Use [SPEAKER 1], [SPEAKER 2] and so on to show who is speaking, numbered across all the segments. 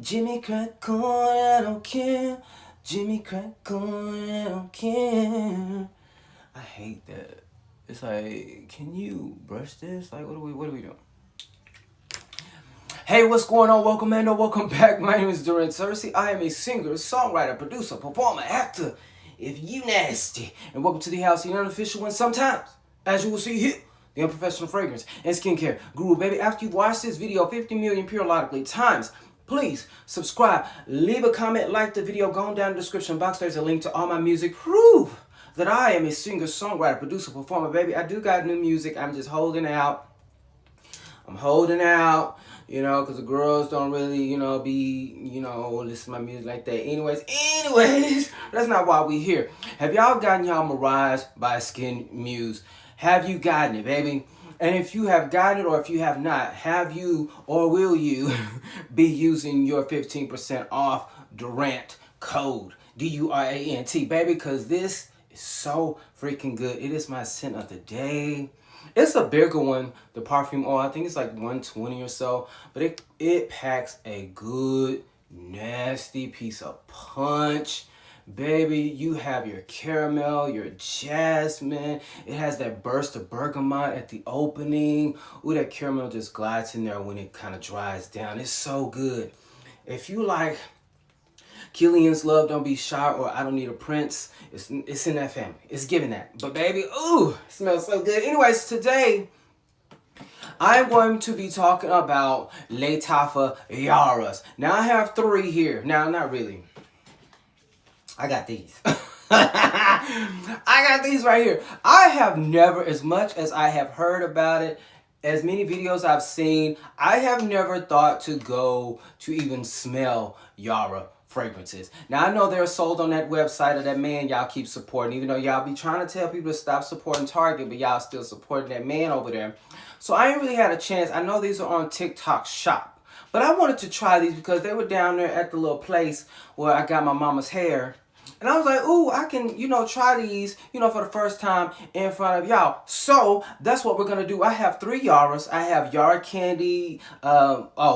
[SPEAKER 1] Jimmy crack corn, I don't care. Jimmy crack corn, I don't care. I hate that. It's like, can you brush this? Like, what are we doing? Hey, what's going on? Welcome, man. Welcome back. My name is DurantS. I am a singer, songwriter, producer, performer, actor. If you nasty. And welcome to the house, the unofficial one sometimes, as you will see here, the unprofessional fragrance and skincare guru, baby. After you've watched this video 50 million periodically times, please subscribe, leave a comment, like the video, go on down in the description box. There's a link to all my music. Prove that I am a singer, songwriter, producer, performer, baby. I do got new music. I'm just holding out. I'm holding out, because the girls don't really, listen to my music like that. Anyways, that's not why we here. Have y'all gotten y'all Mirage by SKNMUSE? Have you gotten it, baby? And if you have gotten it or if you have not, have you or will you be using your 15% off Durant code, DURANT, baby? Because this is so freaking good. It is my scent of the day. It's a bigger one, the perfume oil. I think it's like 120 or so. But it packs a good, nasty piece of punch. Baby, you have your caramel, your jasmine. It has that burst of bergamot at the opening. Ooh, that caramel just glides in there when it kind of dries down. It's so good. If you like Killian's Love, Don't Be Shy, or I Don't Need a Prince, it's in that family. It's giving that. But baby, ooh, it smells so good. Anyways, today I'm going to be talking about Lattafa Yaras. Now I have 3 here. Now, not really. I got these. I got these right here. I have never, as much as I have heard about it, as many videos I've seen, I have never thought to go to even smell Yara fragrances. Now, I know they're sold on that website of that man y'all keep supporting, even though y'all be trying to tell people to stop supporting Target, but y'all still supporting that man over there. So I ain't really had a chance. I know these are on TikTok Shop, but I wanted to try these because they were down there at the little place where I got my mama's hair. And I was like, ooh, I can, try these, for the first time in front of y'all. So that's what we're going to do. I have 3 Yaras. I have Yara Candy. Lattafa.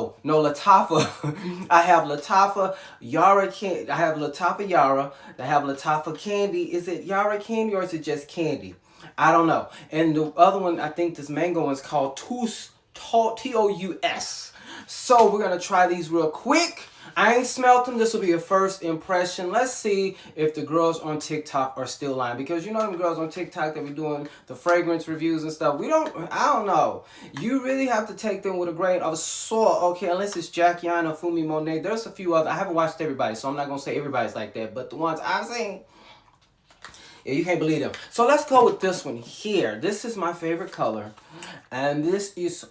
[SPEAKER 1] I have Lattafa, Yara Candy. I have Lattafa Yara. I have Lattafa Candy. Is it Yara Candy or is it just Candy? I don't know. And the other one, I think this mango one's called Tous, Tous. So we're going to try these real quick. I ain't smelt them. This will be a first impression. Let's see if the girls on TikTok are still lying. Because them girls on TikTok that be doing the fragrance reviews and stuff. I don't know. You really have to take them with a grain of salt. Okay, unless it's Jacquiana, Fumi Monet. There's a few other. I haven't watched everybody, so I'm not going to say everybody's like that. But the ones I've seen, yeah, you can't believe them. So let's go with this one here. This is my favorite color. And this is,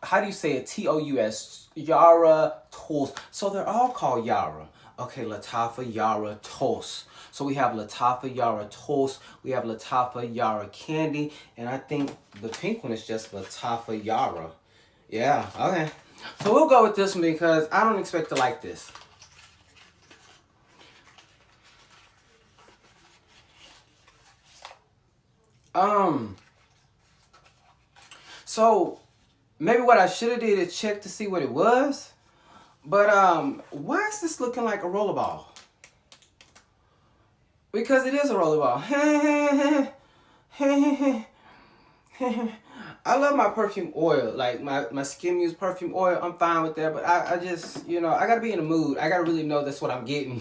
[SPEAKER 1] how do you say it? Tous. Yara Tous. So they're all called Yara. Okay, Lattafa Yara Tous. So we have Lattafa Yara Tous. We have Lattafa Yara Candy. And I think the pink one is just Lattafa Yara. Yeah, okay. So we'll go with this one because I don't expect to like this. So maybe what I should have did is check to see what it was. But why is this looking like a rollerball? Because it is a rollerball. I love my perfume oil, like my SKNMUSE perfume oil. I'm fine with that, but I just, I gotta be in the mood. I gotta really know that's what I'm getting.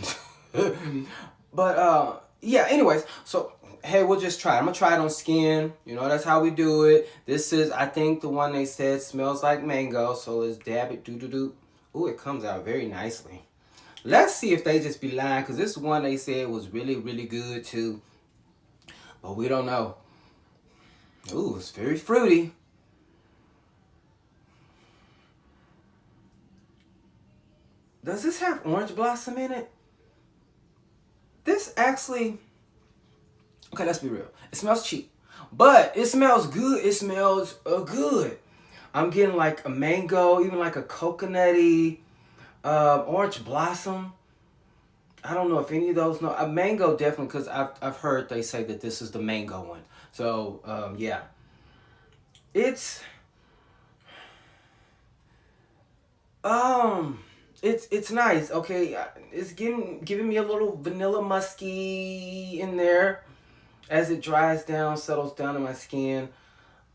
[SPEAKER 1] But yeah, anyways, so hey, we'll just try it. I'm gonna try it on skin. That's how we do it. This is, I think, the one they said smells like mango. So let's dab it. Ooh, it comes out very nicely. Let's see if they just be lying, because this one they said was really, really good too. But we don't know. Ooh, it's very fruity. Does this have orange blossom in it? This actually... Okay, let's be real. It smells cheap, but it smells good. It smells good. I'm getting like a mango, even like a coconutty, orange blossom. I don't know if any of those. No, a mango definitely, because I've heard they say that this is the mango one. So yeah, it's it's nice. Okay, it's giving me a little vanilla musky in there as it dries down, settles down in my skin.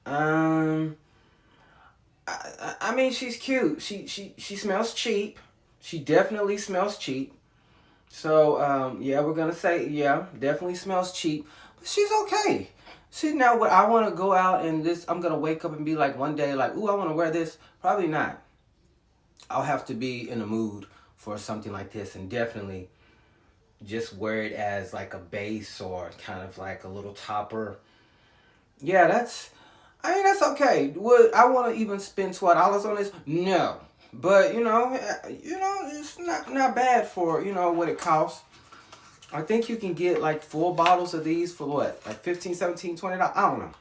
[SPEAKER 1] Um, I mean, she's cute. She smells cheap. She definitely smells cheap. So yeah, we're gonna say yeah, definitely smells cheap. But she's okay. See now, what I want to go out and this, I'm gonna wake up and be like one day like, ooh, I want to wear this. Probably not. I'll have to be in a mood for something like this, and definitely just wear it as like a base or kind of like a little topper. Yeah, I mean, that's okay. Would I want to even spend $12 on this? No, but it's not bad for what it costs. I think you can get like 4 bottles of these for what, like 15, 17, $20. I don't know.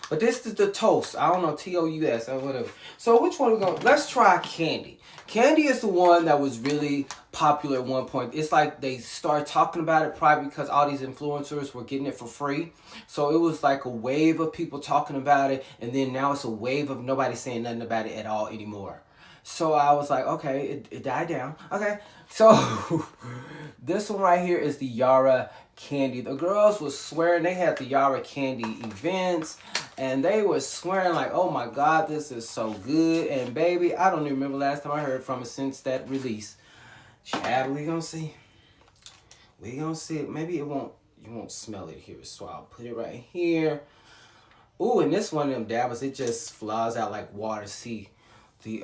[SPEAKER 1] But this is the Toast. I don't know, TOUS or whatever. So which one we going? Let's try Candy. Candy is the one that was really popular at one point. It's like they started talking about it probably because all these influencers were getting it for free. So it was like a wave of people talking about it, and then now it's a wave of nobody saying nothing about it at all anymore. So I was like, okay, it died down. Okay, so this one right here is the Yara Candy. The girls was swearing they had the Yara Candy events, and they were swearing like, oh my God, this is so good. And baby, I don't even remember last time I heard from it since that release. Chad, we gonna see. We gonna see it. Maybe you won't smell it here, so I'll put it right here. Ooh, and this one of them dabbers, it just flies out like water. See, the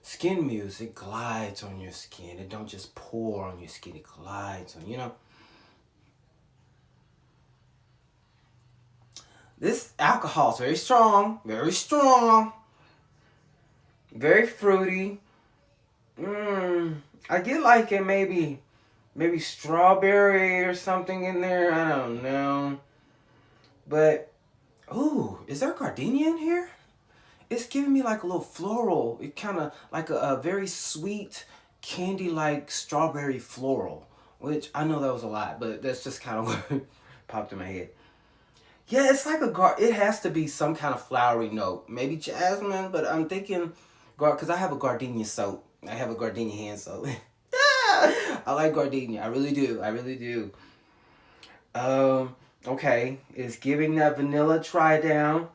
[SPEAKER 1] SKNMUSE, it glides on your skin. It don't just pour on your skin, it glides on, This alcohol is very strong, very fruity. I get like it maybe strawberry or something in there. I don't know. But, ooh, is there gardenia in here? It's giving me like a little floral. It kind of like a very sweet candy-like strawberry floral. Which, I know that was a lot, but that's just kind of what popped in my head. Yeah, it's like it has to be some kind of flowery note. Maybe jasmine, but I'm thinking, because I have a gardenia soap. I have a gardenia hand soap. I like gardenia. I really do. Okay. It's giving that vanilla try down.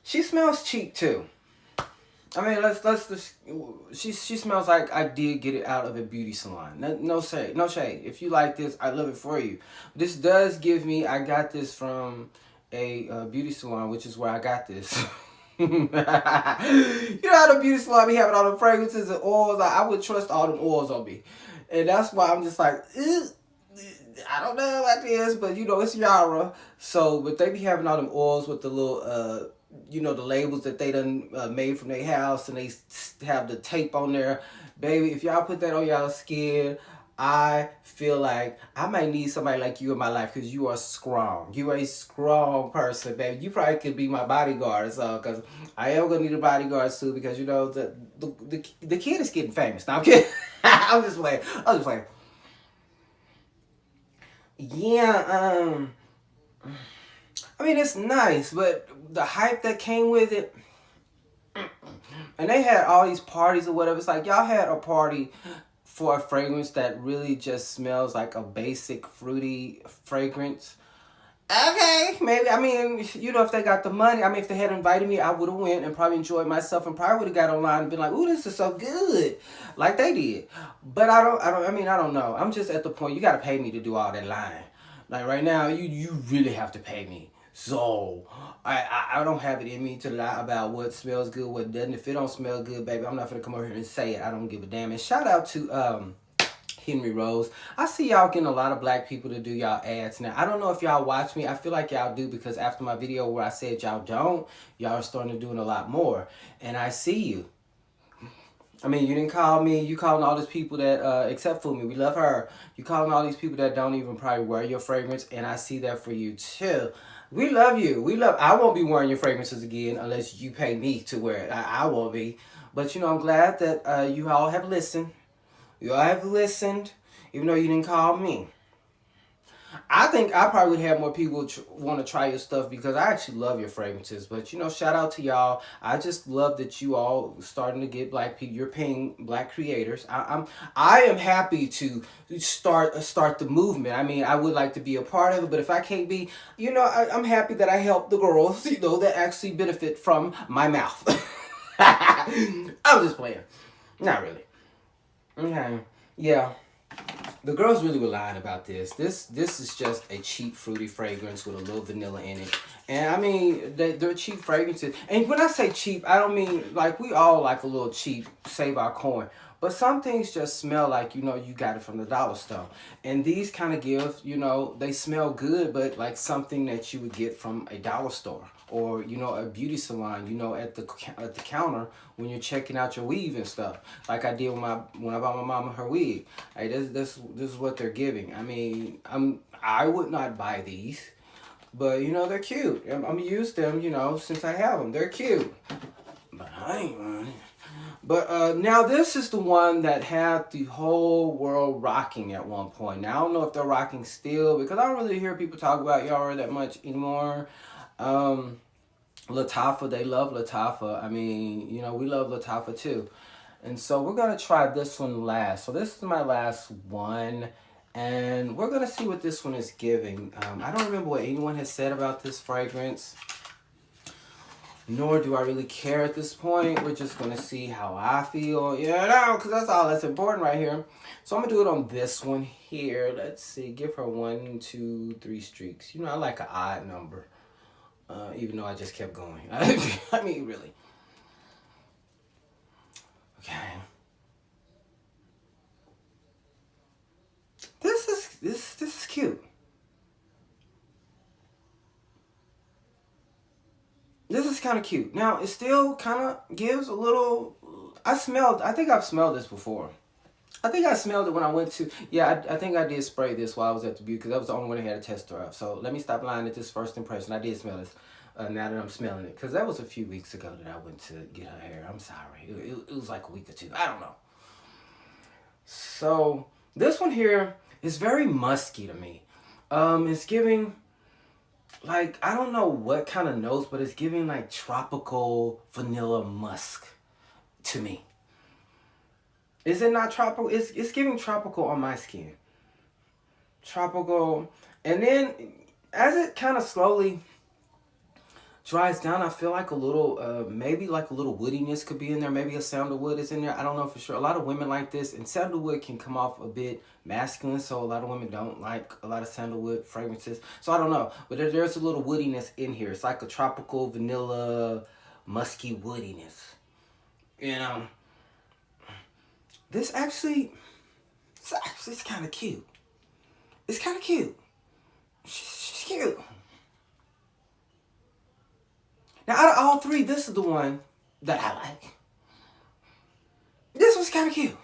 [SPEAKER 1] She smells cheap too. I mean, let's just. She smells like I did get it out of a beauty salon. No shade. If you like this, I love it for you. This does give me. I got this from a beauty salon, which is where I got this. You know how the beauty salon be having all the fragrances and oils. I would trust all them oils on me, and that's why I'm just like, I don't know about this, but it's Yara. So, but they be having all them oils with the little the labels that they done made from their house, and they have the tape on there. Baby, if y'all put that on y'all skin, I feel like I might need somebody like you in my life, because you are strong. You are a strong person, baby. You probably could be my bodyguard, so, because I am going to need a bodyguard too, because the kid is getting famous. Now I'm kidding. I'm just playing. Yeah, I mean, it's nice, but the hype that came with it, and they had all these parties or whatever. It's like, y'all had a party for a fragrance that really just smells like a basic fruity fragrance. Okay, maybe. I mean, if they got the money. I mean, if they had invited me, I would have went and probably enjoyed myself, and probably would have got online and been like, ooh, this is so good, like they did. But I don't know. I'm just at the point, you got to pay me to do all that lying. Like right now, you really have to pay me. So, I don't have it in me to lie about what smells good, what doesn't. If it don't smell good, baby, I'm not going to come over here and say it. I don't give a damn. And shout out to Henry Rose. I see y'all getting a lot of black people to do y'all ads now. I don't know if y'all watch me. I feel like y'all do, because after my video where I said y'all don't, y'all are starting to do it a lot more. And I see you. I mean, you didn't call me. You calling all these people that, except for me, we love her. You calling all these people that don't even probably wear your fragrance, and I see that for you too. We love you. I won't be wearing your fragrances again unless you pay me to wear it. I won't be. But, I'm glad that you all have listened. You all have listened, even though you didn't call me. I think I probably would have more people want to try your stuff because I actually love your fragrances. But you know, shout out to y'all. I just love that you all starting to get black people. You're paying black creators. I am happy to start the movement. I mean, I would like to be a part of it, but if I can't be, you know, I'm happy that I help the girls. You know, that actually benefit from my mouth. I'm just playing. Not really. Okay. Yeah. The girls really were lying about this. This is just a cheap fruity fragrance with a little vanilla in it. And I mean, they're cheap fragrances. And when I say cheap, I don't mean like we all like a little cheap, save our coin. But some things just smell like, you know, you got it from the dollar store. And these kind of give, you know, they smell good, but like something that you would get from a dollar store or, you know, a beauty salon, you know, at the counter when you're checking out your weave and stuff. Like I did when I bought my mama her wig. Hey, this is what they're giving. I mean, I would not buy these. But, you know, they're cute. I'm going to use them, you know, since I have them. They're cute. But I ain't running. But now this is the one that had the whole world rocking at one point. Now I don't know if they're rocking still because I don't really hear people talk about Yara that much anymore. Lattafa, they love Lattafa. I mean, you know, we love Lattafa too. And so we're going to try this one last. So this is my last one. And we're going to see what this one is giving. I don't remember what anyone has said about this fragrance. Nor do I really care at this point. We're just going to see how I feel. You know, because that's all that's important right here. So I'm going to do it on this one here. Let's see. Give her 1, 2, 3 streaks. You know, I like an odd number. Even though I just kept going. I mean, really. Okay. This is cute. This is kind of cute. Now, it still kind of gives a little... I think I've smelled this before. I think I smelled it when I went to... Yeah, I think I did spray this while I was at the beauty because that was the only one that had a tester of. So let me stop lying at this first impression. I did smell this now that I'm smelling it. Because that was a few weeks ago that I went to get her hair. I'm sorry. It was like a week or two. I don't know. So this one here is very musky to me. It's giving... like, I don't know what kind of notes, but it's giving like tropical vanilla musk to me. Is it not tropical? It's giving tropical on my skin. Tropical. And then as it kind of slowly dries down, I feel like a little, maybe like a little woodiness could be in there. Maybe a sandalwood is in there. I don't know for sure. A lot of women like this. And sandalwood can come off a bit masculine. So a lot of women don't like a lot of sandalwood fragrances. So I don't know. But there's a little woodiness in here. It's like a tropical vanilla musky woodiness. You know. This actually, it's kind of cute. It's kind of cute. She's cute. Now, out of all three, this is the one that I like. This one's kind of cute.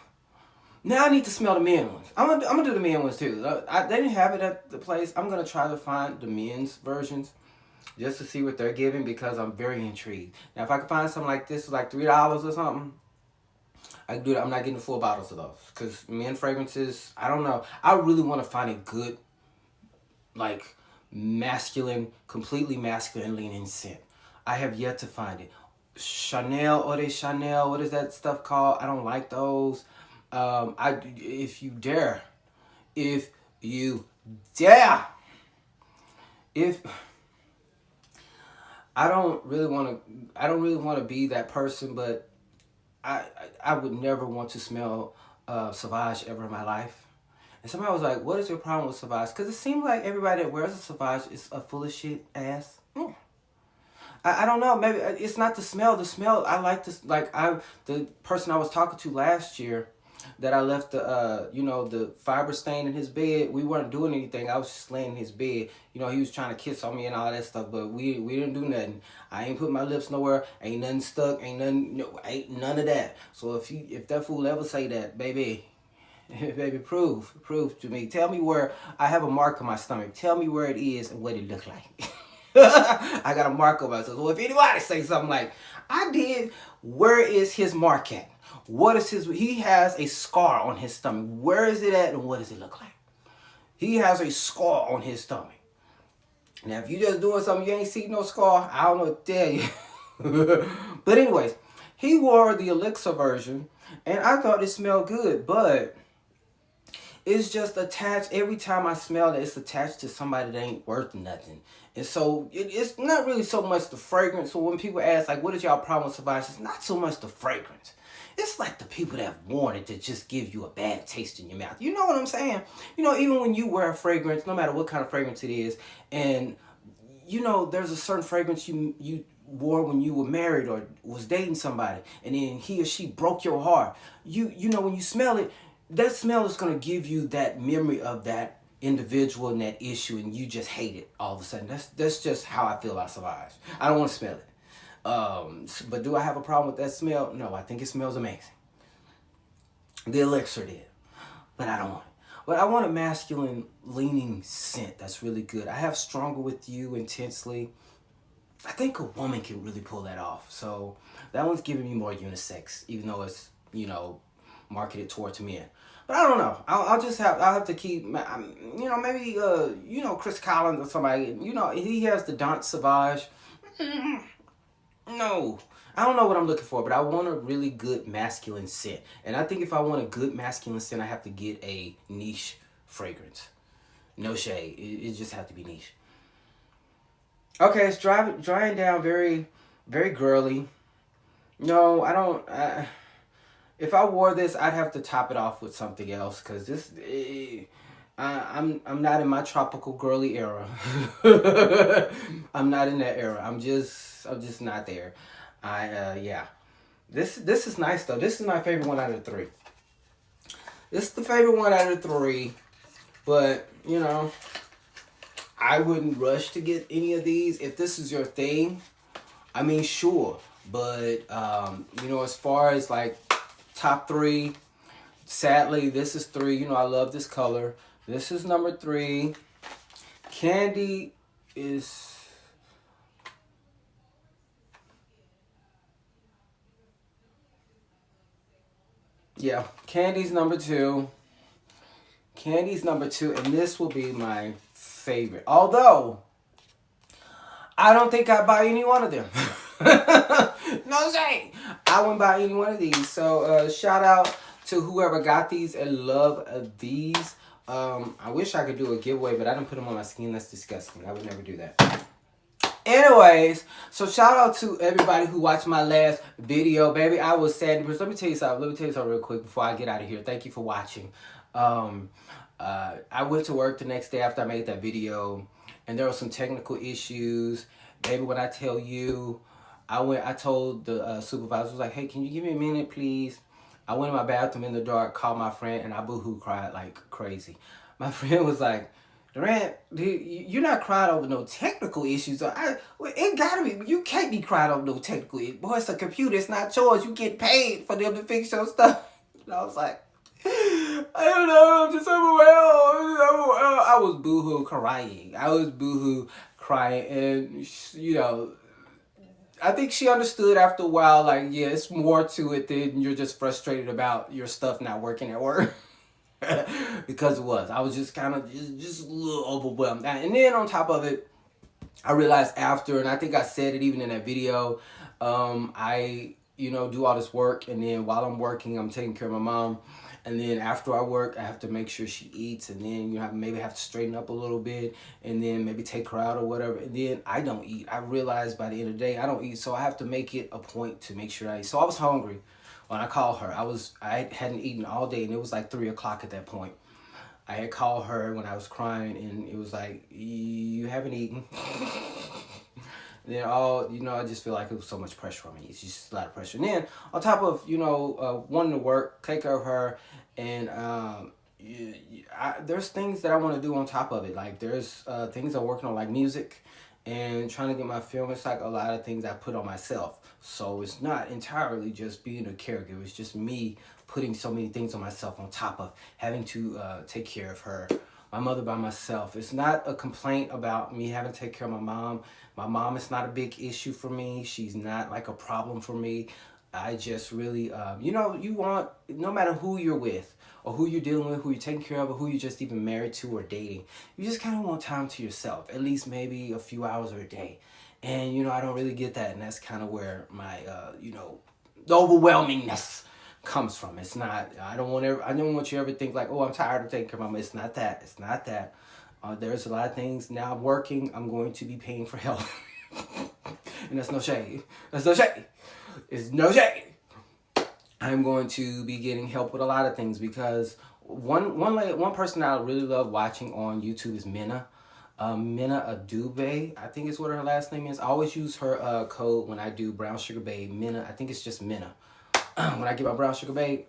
[SPEAKER 1] Now I need to smell the men ones. I'm gonna do the men ones too. They didn't have it at the place. I'm gonna try to find the men's versions just to see what they're giving because I'm very intrigued. Now, if I can find something like this, like $3 or something, I can do that. I'm not getting full bottles of those because men fragrances, I don't know. I really want to find a good, like, masculine, completely masculine leaning scent. I have yet to find it. Chanel, Eau de Chanel, what is that stuff called? I don't like those. If you dare, I don't really want to be that person, but I would never want to smell Sauvage ever in my life. And somebody was like, what is your problem with Sauvage? Because it seems like everybody that wears a Sauvage is a full of shit ass. I don't know. Maybe it's not the smell. The smell, I like this. Like, the person I was talking to last year that I left the, you know, the fiber stain in his bed. We weren't doing anything. I was just laying in his bed. You know, he was trying to kiss on me and all that stuff, but we didn't do nothing. I ain't put my lips nowhere. Ain't nothing stuck. Ain't none of that. So if that fool ever say that, baby, baby, prove to me. Tell me where I have a mark on my stomach. Tell me where it is and what it look like. I got a mark on myself. So if anybody say something like, I did, where is his mark at? What is he has a scar on his stomach. Where is it at and what does it look like? He has a scar on his stomach. Now, if you just doing something you ain't see no scar, I don't know what to tell you. But anyways, he wore the Elixir version, and I thought it smelled good, but it's just attached. Every time I smell it, it's attached to somebody that ain't worth nothing. And so it's not really so much the fragrance. So when people ask, like, what is y'all problem with Sauvage? It's not so much the fragrance. It's like the people that have worn it that just give you a bad taste in your mouth. You know what I'm saying? You know, even when you wear a fragrance, no matter what kind of fragrance it is, and you know, there's a certain fragrance you wore when you were married or was dating somebody, and then he or she broke your heart. You know, when you smell it, that smell is gonna give you that memory of that individual and that issue, and you just hate it all of a sudden. That's just how I feel about Sauvage. I don't want to smell it. But do I have a problem with that smell? No, I think it smells amazing. The Elixir did, but I don't want it. But I want a masculine leaning scent that's really good. I have Stronger With You, Intensely. I think a woman can really pull that off. So that one's giving me more unisex, even though it's, you know, marketed towards men. But I don't know. I'll have to keep, you know, maybe, you know, Chris Collins or somebody. You know, he has the DurantS Sauvage. No. I don't know what I'm looking for, but I want a really good masculine scent. And I think if I want a good masculine scent, I have to get a niche fragrance. No shade. It just has to be niche. Okay, it's drying down very, very girly. No, I don't. If I wore this, I'd have to top it off with something else, because this, I'm not in my tropical girly era. I'm not in that era. I'm just not there. Yeah. This is nice though. This is my favorite one out of the three. This is the favorite one out of the three, but you know, I wouldn't rush to get any of these. If this is your thing, I mean, sure. But you know, as far as like top three, sadly, this is 3. You know, I love this color. This is number 3. Candy is... Yeah, Candy's number 2. Candy's number 2, and this will be my favorite. Although, I don't think I'd buy any one of them. No shame. I wouldn't buy any one of these. So, shout out to whoever got these and love these. I wish I could do a giveaway, but I didn't put them on my skin. That's disgusting. I would never do that. Anyways, so shout out to everybody who watched my last video, baby. I was sad. Let me tell you something real quick before I get out of here. Thank you for watching. I went to work the next day after I made that video, and there were some technical issues. Baby, when I tell you, I told the supervisor, I was like, hey, can you give me a minute, please? I went in my bathroom in the dark, called my friend, and I boo-hoo cried like crazy. My friend was like, Durant, you're not crying over no technical issues. It gotta be. You can't be crying over no technical issues. Boy, it's a computer. It's not yours. You get paid for them to fix your stuff. And I was like, I don't know. I'm just overwhelmed. I was boo-hoo crying. And, you know, I think she understood after a while, like, yeah, it's more to it than you're just frustrated about your stuff not working at work. Because it was. I was just kind of just a little overwhelmed. And then on top of it, I realized after, and I think I said it even in that video, I, you know, do all this work, and then while I'm working, I'm taking care of my mom. And then after I work, I have to make sure she eats, and then, you know, maybe have to straighten up a little bit, and then maybe take her out or whatever. And then I don't eat. I realized by the end of the day, I don't eat, so I have to make it a point to make sure I eat. So I was hungry when I called her. I hadn't eaten all day, and it was like 3 o'clock at that point. I had called her when I was crying, and it was like, you haven't eaten. And then I just feel like it was so much pressure on me. It's just a lot of pressure. And then on top of, you know, wanting to work, take care of her, and there's things that I want to do on top of it. Like there's things I'm working on, like music and trying to get my film. It's like a lot of things I put on myself. So it's not entirely just being a caregiver. It's just me putting so many things on myself on top of having to take care of her, my mother by myself. It's not a complaint about me having to take care of my mom. My mom is not a big issue for me. She's not like a problem for me. I just really, you know, you want, no matter who you're with or who you're dealing with, who you're taking care of, or who you're just even married to or dating, you just kind of want time to yourself, at least maybe a few hours or a day. And, you know, I don't really get that. And that's kind of where my, you know, the overwhelmingness comes from. It's not, I don't want you to ever think like, oh, I'm tired of taking care of my mom. It's not that. It's not that. There's a lot of things. Now I'm working, I'm going to be paying for help. And that's no shade. That's no shade. It's no shade. I'm going to be getting help with a lot of things because one person that I really love watching on YouTube is Minna. Minna Bday, I think is what her last name is. I always use her code when I do Brown Sugar Babe. Minna, I think it's just Minna. When I get my Brown Sugar Babe,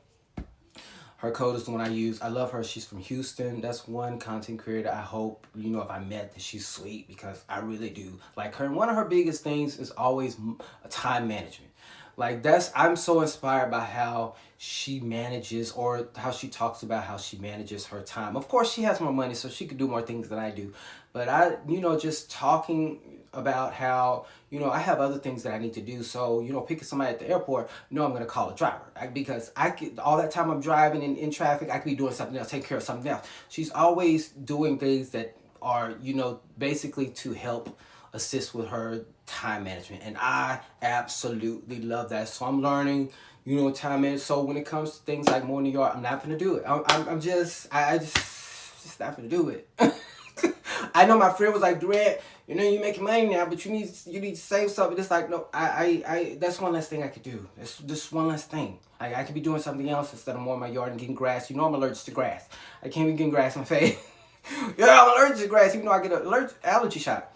[SPEAKER 1] her code is the one I use. I love her. She's from Houston. That's one content creator I hope, you know, if I met, that she's sweet, because I really do like her. And one of her biggest things is always time management. Like I'm so inspired by how she manages, or how she talks about how she manages her time. Of course, she has more money, so she could do more things than I do. But you know, just talking about how, you know, I have other things that I need to do. So, you know, picking somebody at the airport, no, I'm going to call a driver. Because I could, all that time I'm driving in traffic, I could be doing something else, taking care of something else. She's always doing things that are, you know, basically to help assist with her time management. And I absolutely love that. So I'm learning, you know, time management. So when it comes to things like morning yard, I'm not going to do it. I just not going to do it. I know my friend was like, Durant, you know, you're making money now, but you need to save something. It's like, no, I that's one less thing I could do. It's just one less thing. I could be doing something else instead of mowing my yard and getting grass. You know, I'm allergic to grass. I can't be getting grass in my face. Yeah, I'm allergic to grass, even though I get an allergy shot.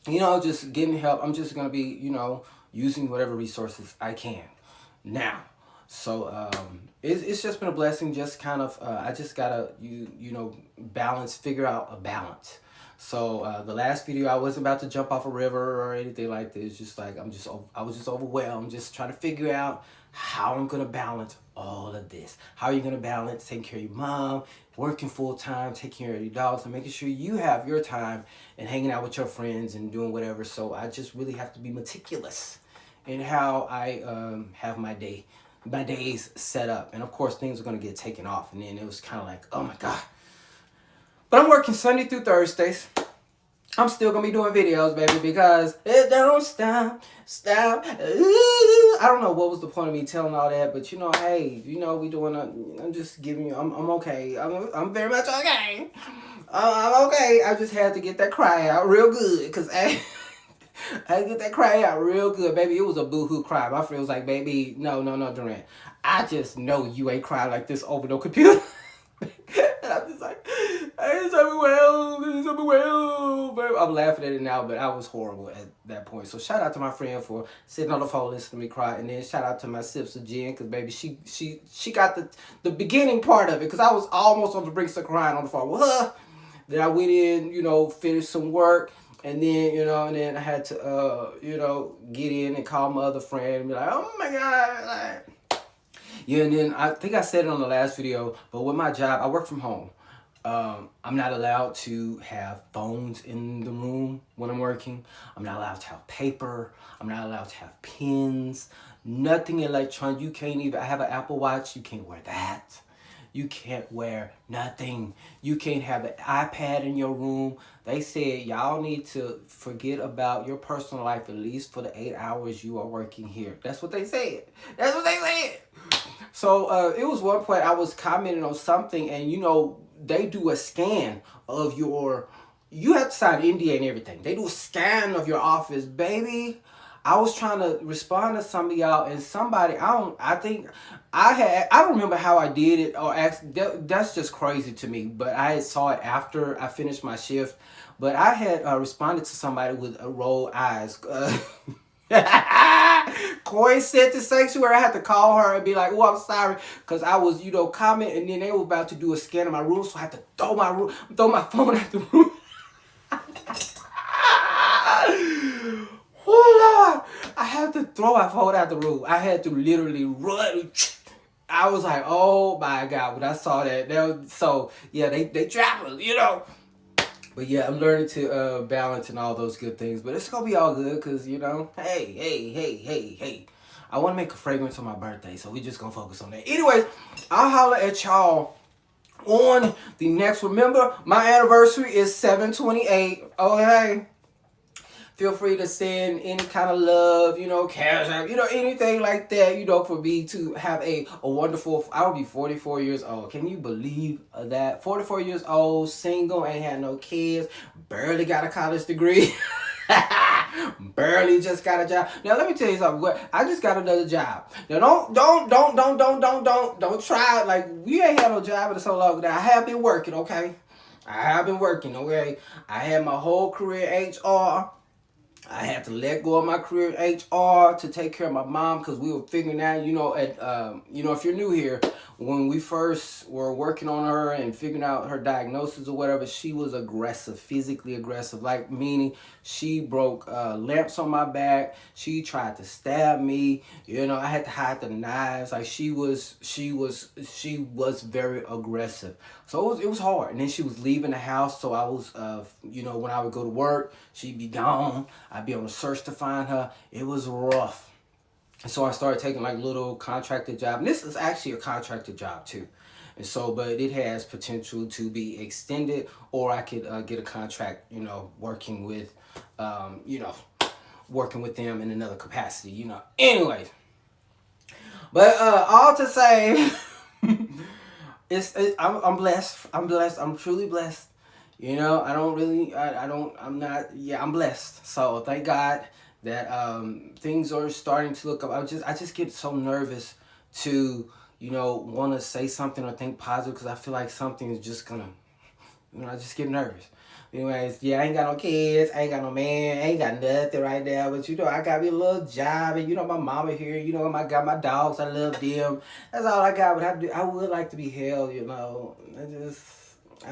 [SPEAKER 1] You know, just getting help. I'm just going to be, you know, using whatever resources I can now. So it's just been a blessing. Just kind of, I just got to, you know, figure out a balance. So the last video, I wasn't about to jump off a river or anything like this. Just like, I was just overwhelmed, just trying to figure out how I'm going to balance all of this. How are you going to balance taking care of your mom, working full time, taking care of your dogs, and making sure you have your time and hanging out with your friends and doing whatever. So I just really have to be meticulous in how I have my days set up. And of course, things are going to get taken off. And then it was kind of like, oh my God. But I'm working Sunday through Thursdays. I'm still going to be doing videos, baby, because it don't stop. I don't know what was the point of me telling all that, but you know, hey, you know, I'm just giving you, I'm okay. I'm very much okay. I'm okay. I just had to get that cry out real good, because I had to get that cry out real good, baby. It was a boo-hoo cry. My friend was like, baby, no, Durant. I just know you ain't crying like this over no computer. And I'm just like, it's overwhelmed. But I'm laughing at it now, but I was horrible at that point. So shout out to my friend for sitting on the phone listening to me cry. And then shout out to my sips of gin, because baby, she got the beginning part of it, because I was almost on the brink of crying on the phone with her. Then I went in, you know, finished some work. And then, you know, and then I had to, you know, get in and call my other friend and be like, oh my God, like, yeah. And then I think I said it on the last video, but with my job, I work from home. I'm not allowed to have phones in the room when I'm working. I'm not allowed to have paper. I'm not allowed to have pens. Nothing electronic. You can't even, I have an Apple Watch. You can't wear that. You can't wear nothing. You can't have an iPad in your room. They said y'all need to forget about your personal life, at least for the 8 hours you are working here. That's what they said. That's what they said. So it was one point I was commenting on something, and you know, they do a scan of you have to sign NDA and everything. They do a scan of your office, baby. I was trying to respond to some of y'all, and somebody, I don't remember how I did it or asked. That's just crazy to me. But I saw it after I finished my shift. But I had responded to somebody with rolled eyes. Koi said to Sanctuary, I had to call her and be like, oh, I'm sorry, because I was, you know, commenting, and then they were about to do a scan of my room, so I had to throw my phone out the room. Oh, Lord. I had to throw my phone out the room. I had to literally run. I was like, oh, my God. When I saw that, so, yeah, they travel, you know. But, yeah, I'm learning to balance and all those good things. But it's going to be all good because, you know, hey. I want to make a fragrance on my birthday, so we just gonna focus on that. Anyways, I'll holler at y'all on the next. Remember, my anniversary is 7/28. Okay. Feel free to send any kind of love, cash out, anything like that, for me to have a wonderful, I will be 44 years old. Can you believe that? 44 years old, single, ain't had no kids, barely got a college degree. Barely just got a job. Now let me tell you something. I just got another job. Now don't try like we ain't had no job in so long. Now I have been working, okay? I have been working, okay? I had my whole career in HR. I had to let go of my career in HR to take care of my mom because we were figuring out, if you're new here, when we first were working on her and figuring out her diagnosis or whatever, she was aggressive, physically aggressive, like meaning she broke lamps on my back. She tried to stab me. I had to hide the knives. Like she was very aggressive. So it was hard. And then she was leaving the house. So I was, when I would go to work, she'd be gone. I'd be on a search to find her. It was rough. And so I started taking like little contracted jobs. And this is actually a contracted job too. And so, but it has potential to be extended, or I could get a contract, working with, working with them in another capacity, Anyways. But all to say, I'm blessed. I'm blessed. I'm truly blessed. I'm blessed. So thank God that things are starting to look up. I just get so nervous to, want to say something or think positive because I feel like something is just gonna, I just get nervous. Anyways, yeah, I ain't got no kids, I ain't got no man, I ain't got nothing right now, but I got me a little job, and my mama here, I got my dogs, I love them. That's all I got, but I would like to be held, I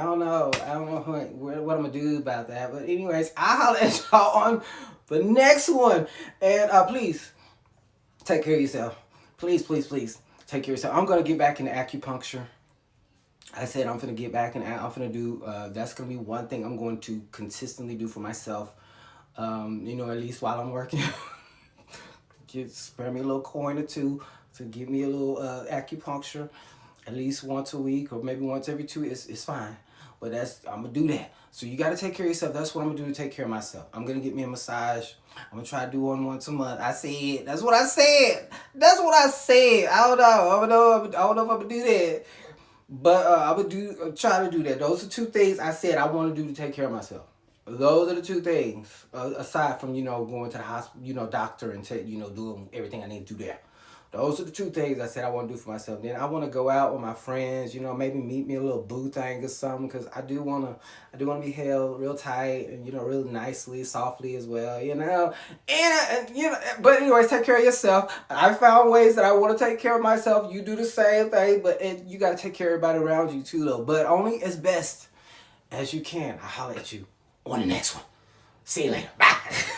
[SPEAKER 1] don't know what I'm gonna do about that. But anyways, I'll let y'all on the next one. And please take care of yourself. Please take care of yourself. I'm gonna get back into acupuncture. I said I'm gonna get back and I'm gonna do. That's gonna be one thing I'm going to consistently do for myself. At least while I'm working, just spare me a little coin or two to give me a little acupuncture. At least once a week or maybe once every 2 weeks. It's fine. But I'm going to do that. So you got to take care of yourself. That's what I'm going to do to take care of myself. I'm going to get me a massage. I'm going to try to do one once a month. I said. That's what I said. I don't know if I'm going to do that. But I would try to do that. Those are 2 things I said I want to do to take care of myself. Those are the 2 things. Aside from, going to the hospital, doctor and, doing everything I need to do there. Those are the 2 things I said I want to do for myself. Then I want to go out with my friends, maybe meet me a little boo thing or something, because I do want to be held real tight and, real nicely, softly as well, but anyways, take care of yourself. I found ways that I want to take care of myself. You do the same thing, but you got to take care of everybody around you too, though, but only as best as you can. I'll holler at you on the next one. See you later. Bye.